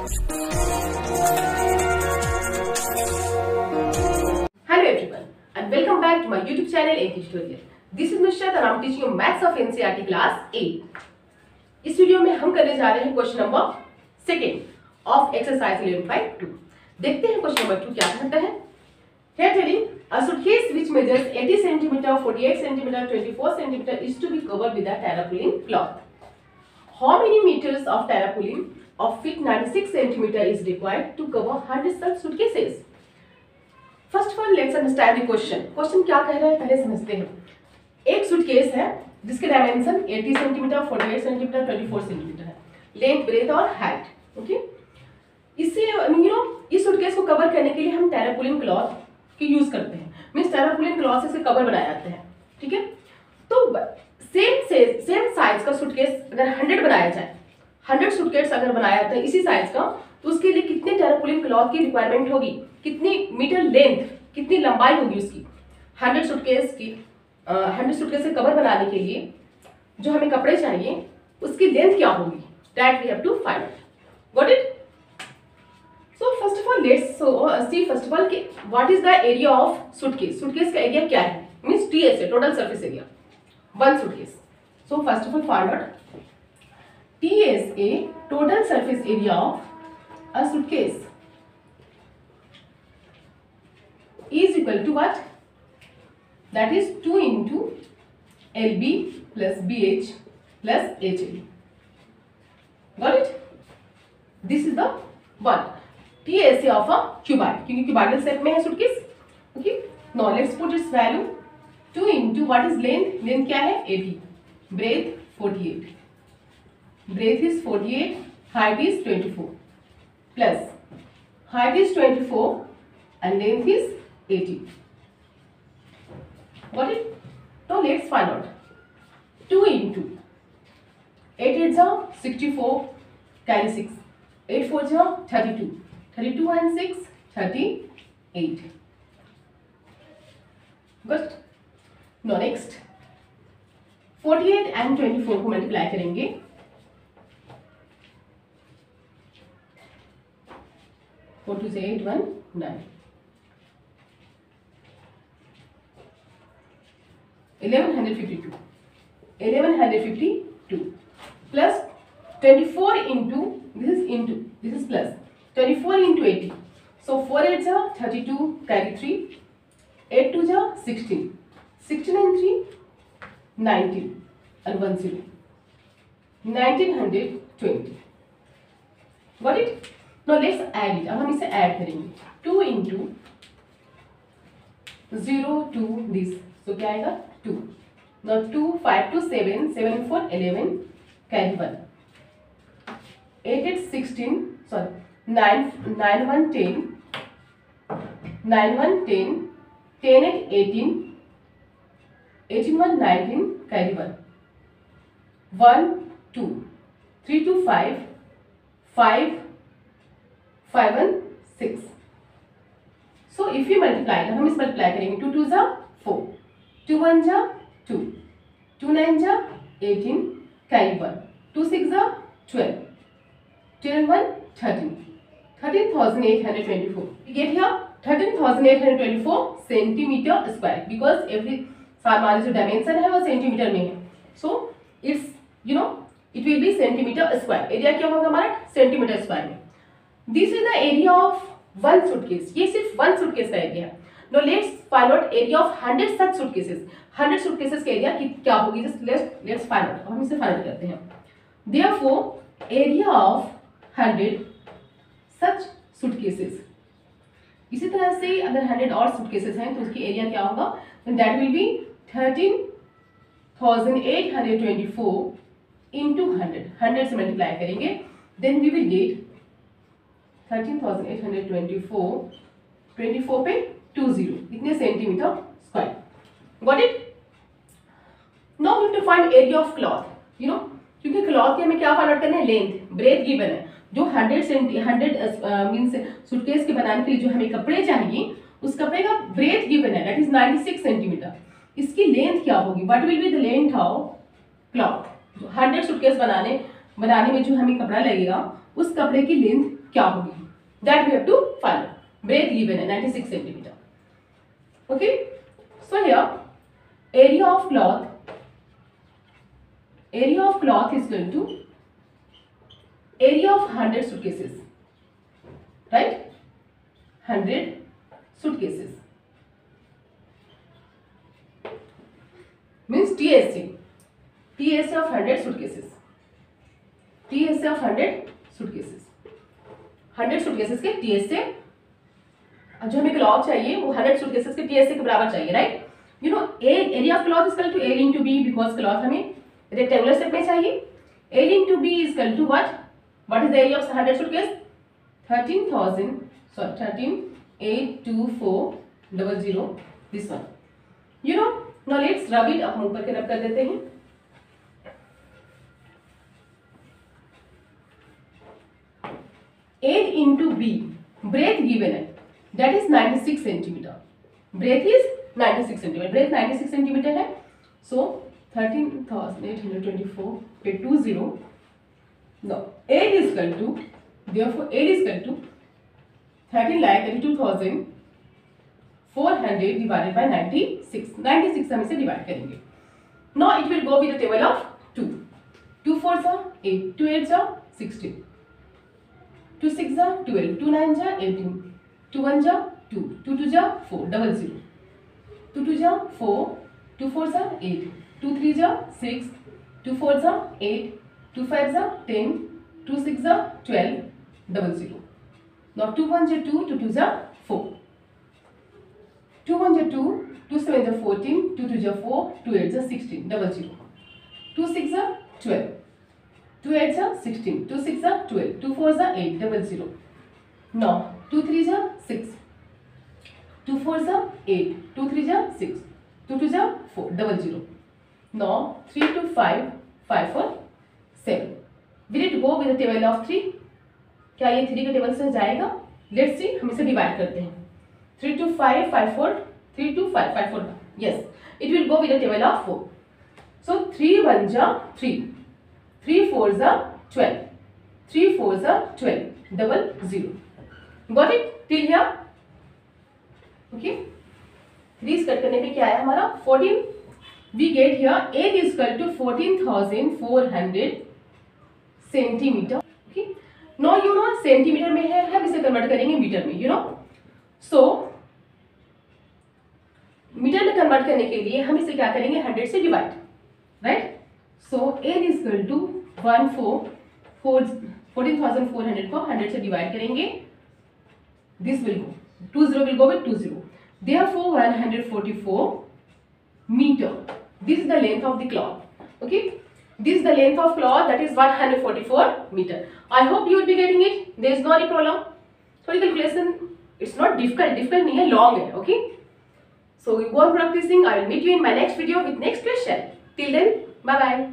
Hello everyone and welcome back to my YouTube channel NT Tutorial. This is Nusrat and I am teaching you Maths of NCERT class 8. इस video में हम करने जा रहे हैं question number 2 of exercise 11.2. देखते हैं question number 2 क्या कहता है. Here telling a suitcase which measures 80 cm, 48 cm, 24 cm is to be covered with a tarpaulin cloth. How many meters of tarpaulin of fit 96 cm is required to cover 100 such suitcases? First of all, let's understand the question. Question क्या कह रहा है पहले समझते हैं. एक suitcase है जिसके डायमेंशन 80 सेंटीमीटर, 48 सेंटीमीटर, 24 सेंटीमीटर है. लेंथ, ब्रेथ और हाइट. ओके. इससे इस सूटकेस को कवर करने के लिए हम टेरापोलिन क्लॉथ की यूज करते हैं. मींस टेरापोलिन क्लॉथ से कवर बनाए जाते हैं. ठीक है. तो सेम साइज का सूटकेस अगर 100 बनाया जाए, 100 सूटकेस अगर बनाया जाता है इसी साइज का, तो उसके लिए कितने टेरापोलिन क्लॉथ की रिक्वायरमेंट होगी, कितनी मीटर लेंथ, कितनी लंबाई होगी उसकी. 100 सूटकेस से कवर बनाने के लिए जो हमें कपड़े चाहिए उसकी लेंथ क्या होगी, that we have to find out. Got it. So first of all let's see first of all कि what is the area of suitcase. Suitcase का एरिया क्या है, means TSA, total surface area, one suitcase. So first of all find out TSA, total surface area of a suitcase, is equal to what? That is 2 into LB plus BH plus HL. Got it? This is the one. TSA of a cuboid, क्योंकि cuboidal shape में है suitcase. Okay. Now let's put its value. 2 into what is length? Length क्या है? 80. Breadth 48. Breadth is 48, height is 24, plus height is 24 and length is 80. Got it? So let's find out. 2 into 8 8 are 64, carry 6. 8 4 are 32. 32 and 6 38. Good. Now next 48 and 24 को multiply करेंगे. 4 2 8 1 9. 1152 plus 24 into this is plus 24 into 80. So 4 8 are 32, carry 3. 8 2 are 16. 16 and 3 19 and 1 0. 1920. Got it? Now let's add it. अब हम इसे add करेंगे. 2 into 0 to this. So क्या आएगा? 2. Now 2 5 2 7 7 4 11 carry 1. 8 8 16. Sorry 9 9 1 10. 9 1 10. 10 8 18. 18 1 19 carry 1. 1 2 3 2 5 5 5 1 6. So if you multiply, हम इस multiply करेंगे. 2 2 जा 4, 2 1 जा 2, 2 9 जा 18, carry 1, 2 6 जा 12, 10 1 13, 13,824. We get here 13,824 centimeter square because every हमारी जो डायमेंशन है वो सेंटीमीटर में है. So it's it will be centimeter square. Area क्या होगा हमारा? सेंटीमीटर स्क्वायर में. This is the area of one suitcase. ये सिर्फ one suitcase का एरिया है. Now let's find out area of 100 such suitcases. 100 suitcases का एरिया क्या होगी? Just let's find out. हम इसे फाइंड करते हैं. Therefore, area of 100 such suitcases. इसी तरह से अगर 100 और suitcases हैं तो उसकी एरिया क्या होगा? Then that will be 13,824 into 100. 100 से मल्टीप्लाई करेंगे. Then we will get 13,824 24 पे 20 इतने centimetre square. Got it. Now we have to find area of cloth. क्योंकि क्लॉथ के हमें क्या फाइंड आउट करना है? लेंथ, ब्रेथ गिवन है. जो 100 मींस सूटकेस के बनाने के लिए जो हमें कपड़े चाहिए उस कपड़े का ब्रेथ गिवन है, दैट इज 96 सेंटीमीटर. इसकी लेंथ क्या होगी? What will be the length of cloth? 100 suitcase बनाने में जो हमें कपड़ा लगेगा उस कपड़े की लेंथ क्या होगी, that we have to find. Breadth given है 96 centimetre. Okay, so here area of cloth is equal to area of 100 suitcases, right? 100 suitcases means TSA of 100 suitcases, TSA of 100 suitcases, 100 suitcases के TSA जो हमें cloth चाहिए वो 100 suitcases के TSA के बराबर चाहिए, right? You know area of cloth is equal to A into B because cloth हमें रेक्टेंगुलर शेप में चाहिए। A into B is equal to what? What is the area of 100 suitcase? 13,82400, this one. You know, now let's rub it. अब हम ऊपर के रब कर देते हैं। A into B, breadth given है, that is 96 centimeter. Breadth is 96 centimeter. Breadth 96 centimeter है, so 13,824 पे 20. Now A is equal to, therefore A is equal to 13,32,400 divided by 96. 96 हम इसे डिवाइड करेंगे. Now it will go with the table of 2. 2 4s are 8, 2 8s are 16, 2 6s are 12, 2 9s are 18, 2 1s are 2, 2 2s are 4, 00, 2 2s are 4, 2 4s are 8, 2 3s are 6, 2 4s are 8, 2 5s are 10, 2 6s are 12, 00. Now 2 1s are 2, 2 2s are 4, 2 1s are 2, 2 7s are 14, 2 2s are 4, 2 8s are 16, 00. 2 6s are 12, 2 8s are 16, 2 6s are 12, 2 4s are 8, 00. Now 2 3s are 6, 2 4s are 8, 2 3s are 6, 2 2s are 4, 00. Now 3 to 5, 5 4 7. Will it go with the table of 3? क्या ये 3 के table से जाएगा? Let's see, हम इसे divide करते हैं। 3 to 5, 5 4, 3 to 5, 5 4. Yes, it will go with the table of 4. So 3 1s are 3, 3 4s are 12, 3 4s are 12, 00. Got it till here? Okay. 3 cut करने पे क्या आया हमारा 14. We get here A is equal to 14,400 centimetre. Okay. Now you know centimetre में है, हम इसे convert करेंगे मीटर में. You know, so मीटर में कन्वर्ट करने के लिए हम इसे क्या करेंगे 100 से divide, right? So A is equal to 14,400 को 100 से डिवाइड करेंगे. This will go 20 will go with 20. Therefore 144 meter. This is the length of the cloth. Okay, this is the length of cloth, that is 144 meter. I hope you will be getting it. There is no any problem. So calculation, it's not difficult नहीं है, long है. Okay, so you go on practicing. I will meet you in my next video with next question. Till then, bye bye.